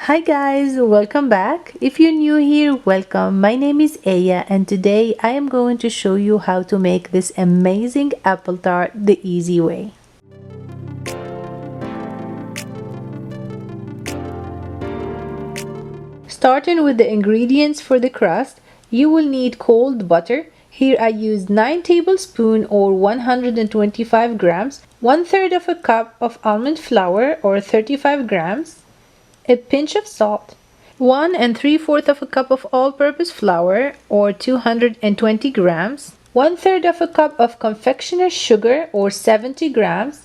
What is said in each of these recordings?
Hi guys, welcome back. If you're new here, welcome. My name is Aya and today I am going to show you how to make this amazing apple tart the easy way. Starting with the ingredients for the crust, you will need cold butter. Here I used 9 tablespoons or 125 grams, 1/3 of a cup of almond flour or 35 grams, a pinch of salt, 1 3/4 of a cup of all-purpose flour or 220 grams, 1/3 of a cup of confectioner's sugar or 70 grams,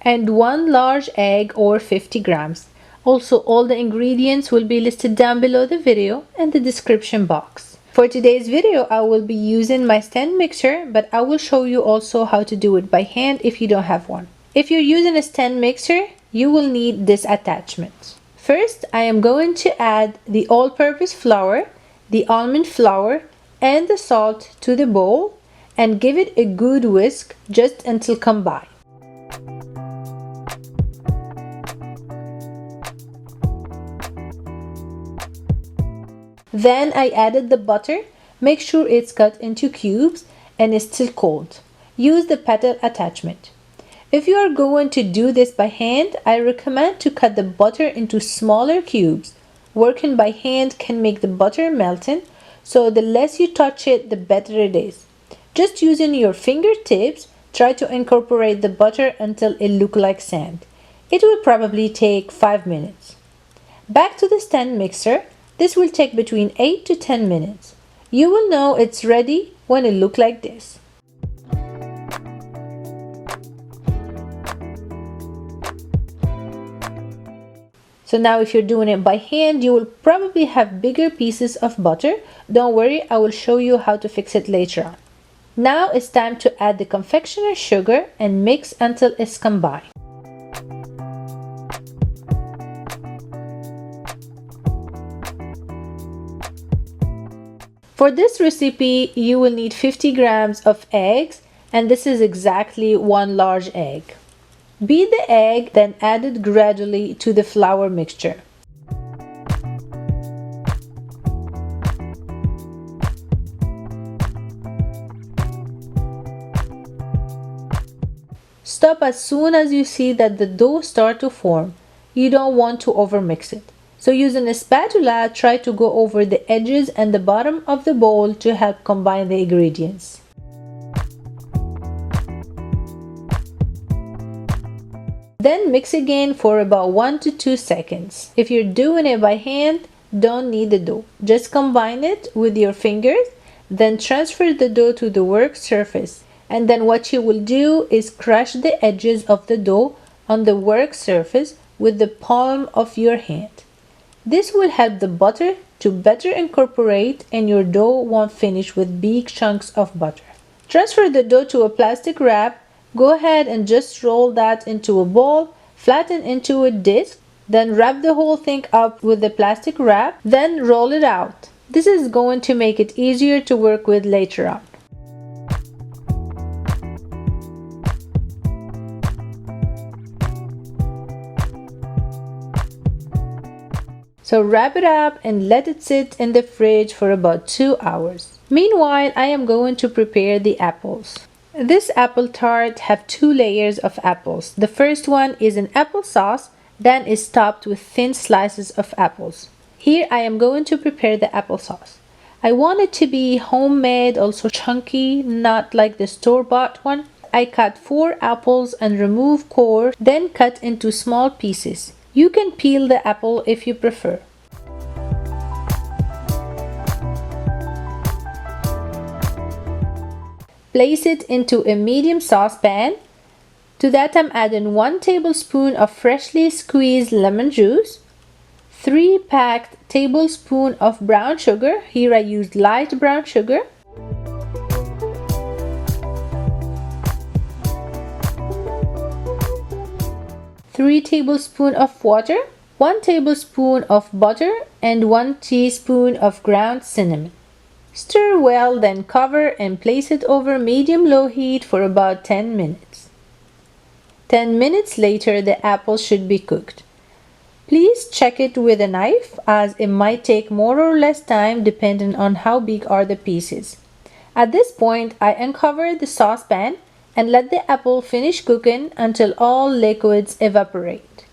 and 1 large egg or 50 grams. Also, all the ingredients will be listed down below the video and the description box. For today's video, I will be using my stand mixer, but I will show you also how to do it by hand if you don't have one. If you're using a stand mixer, you will need this attachment. First, I am going to add the all-purpose flour, the almond flour, and the salt to the bowl and give it a good whisk just until combined. Then I added the butter. Make sure it's cut into cubes and is still cold. Use the paddle attachment. If you are going to do this by hand, I recommend to cut the butter into smaller cubes. Working by hand can make the butter melting, so the less you touch it, the better it is. Just using your fingertips, try to incorporate the butter until it looks like sand. It will probably take 5 minutes. Back to the stand mixer. This will take between 8 to 10 minutes. You will know it's ready when it looks like this. So now if you're doing it by hand, you will probably have bigger pieces of butter. Don't worry, I will show you how to fix it later on. Now it's time to add the confectioner's sugar and mix until it's combined. For this recipe, you will need 50 grams of eggs, and this is exactly 1 large egg. Beat the egg, then add it gradually to the flour mixture. Stop as soon as you see that the dough starts to form. You don't want to overmix it. So using a spatula, try to go over the edges and the bottom of the bowl to help combine the ingredients. Then mix again for about 1 to 2 seconds. If you're doing it by hand, don't knead the dough. Just combine it with your fingers, then transfer the dough to the work surface. And then what you will do is crush the edges of the dough on the work surface with the palm of your hand. This will help the butter to better incorporate and your dough won't finish with big chunks of butter. Transfer the dough to a plastic wrap. Go ahead and just roll that into a ball, flatten into a disc, then wrap the whole thing up with the plastic wrap, then roll it out. This is going to make it easier to work with later on. So wrap it up and let it sit in the fridge for about 2 hours. Meanwhile, I am going to prepare the apples. This apple tart have 2 layers of apples. The first one is an applesauce, then is topped with thin slices of apples. Here I am going to prepare the applesauce. I want it to be homemade, also chunky, not like the store-bought one. I cut 4 apples and remove core, then cut into small pieces. You can peel the apple if you prefer. Place it into a medium saucepan. To that I'm adding 1 tablespoon of freshly squeezed lemon juice, 3 packed tablespoons of brown sugar. Here I used light brown sugar. 3 tablespoons of water, 1 tablespoon of butter, and 1 teaspoon of ground cinnamon. Stir well, then cover and place it over medium-low heat for about 10 minutes. 10 minutes later, the apples should be cooked. Please check it with a knife as it might take more or less time depending on how big are the pieces. At this point, I uncover the saucepan and let the apple finish cooking until all liquids evaporate.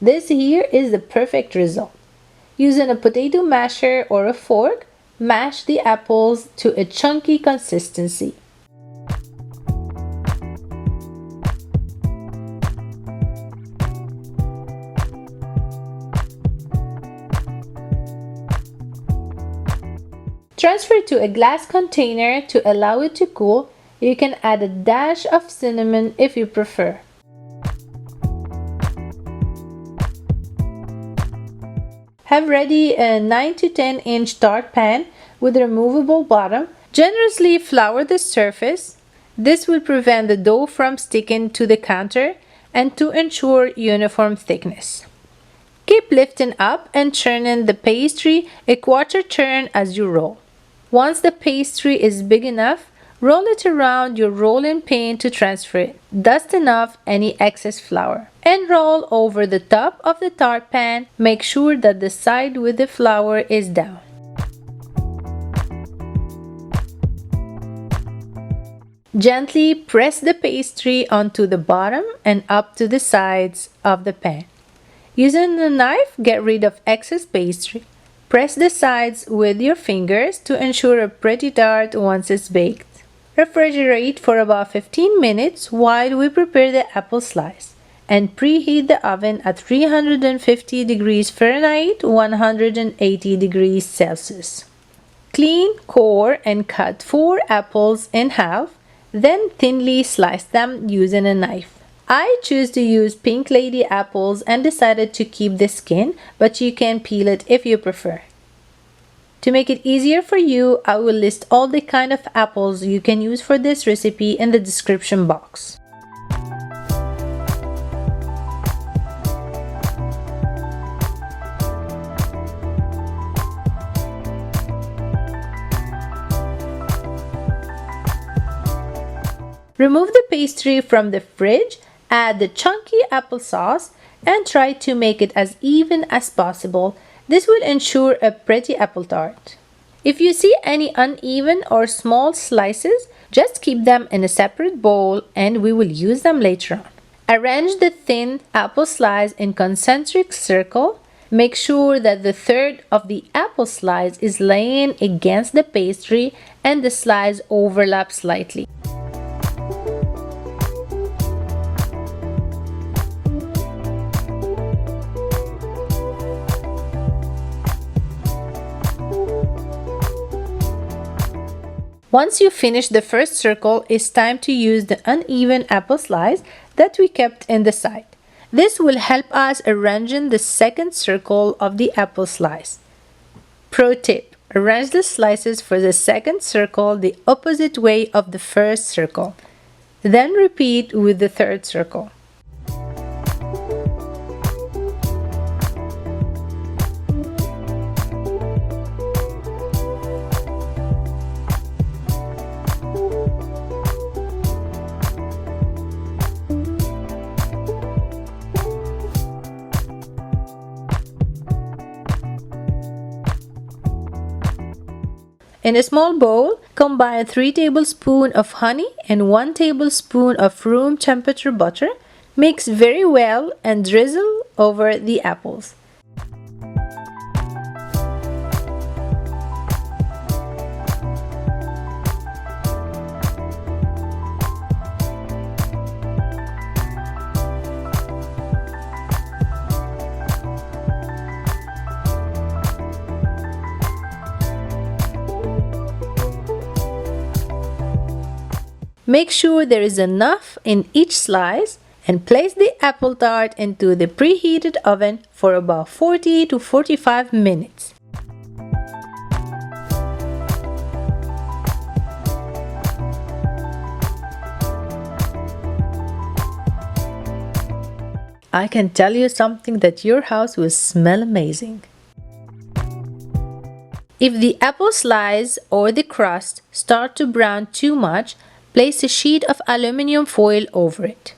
This here is the perfect result. Using a potato masher or a fork, mash the apples to a chunky consistency. Transfer to a glass container to allow it to cool. You can add a dash of cinnamon if you prefer. Have ready a 9 to 10 inch tart pan with a removable bottom. Generously flour the surface. This will prevent the dough from sticking to the counter and to ensure uniform thickness. Keep lifting up and churning the pastry a quarter turn as you roll. Once the pastry is big enough, roll it around your rolling pin to transfer it. Dusting off any excess flour. And roll over the top of the tart pan. Make sure that the side with the flour is down. Gently press the pastry onto the bottom and up to the sides of the pan. Using a knife, get rid of excess pastry. Press the sides with your fingers to ensure a pretty tart once it's baked. Refrigerate for about 15 minutes while we prepare the apple slice and preheat the oven at 350 degrees Fahrenheit, 180 degrees Celsius. Clean, core, and cut 4 apples in half, then thinly slice them using a knife. I choose to use Pink Lady apples and decided to keep the skin, but you can peel it if you prefer. To make it easier for you, I will list all the kind of apples you can use for this recipe in the description box. Remove the pastry from the fridge, add the chunky applesauce, and try to make it as even as possible. This will ensure a pretty apple tart. If you see any uneven or small slices, just keep them in a separate bowl and we will use them later on. Arrange the thin apple slice in concentric circle. Make sure that the third of the apple slice is laying against the pastry and the slice overlaps slightly. Once you finish the first circle, it's time to use the uneven apple slice that we kept in the side. This will help us arranging the second circle of the apple slice. Pro tip: arrange the slices for the second circle the opposite way of the first circle. Then repeat with the third circle. In a small bowl, combine 3 tablespoons of honey and 1 tablespoon of room temperature butter. Mix very well and drizzle over the apples. Make sure there is enough in each slice and place the apple tart into the preheated oven for about 40 to 45 minutes. I can tell you something that your house will smell amazing. If the apple slice or the crust start to brown too much, Place a sheet of aluminum foil over it.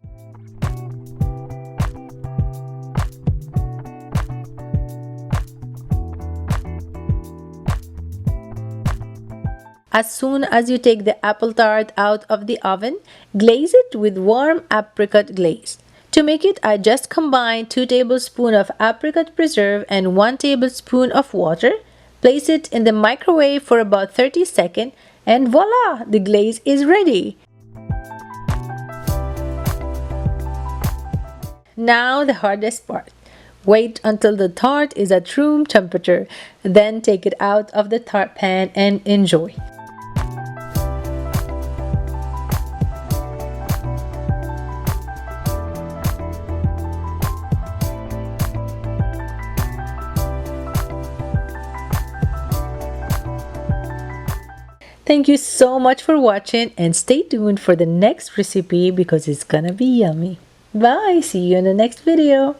As soon as you take the apple tart out of the oven, glaze it with warm apricot glaze. To make it, I just combine 2 tablespoons of apricot preserve and 1 tablespoon of water. Place it in the microwave for about 30 seconds and voila! The glaze is ready. Now the hardest part. Wait until the tart is at room temperature, then take it out of the tart pan and enjoy. Thank you so much for watching and stay tuned for the next recipe because it's gonna be yummy. Bye! See you in the next video.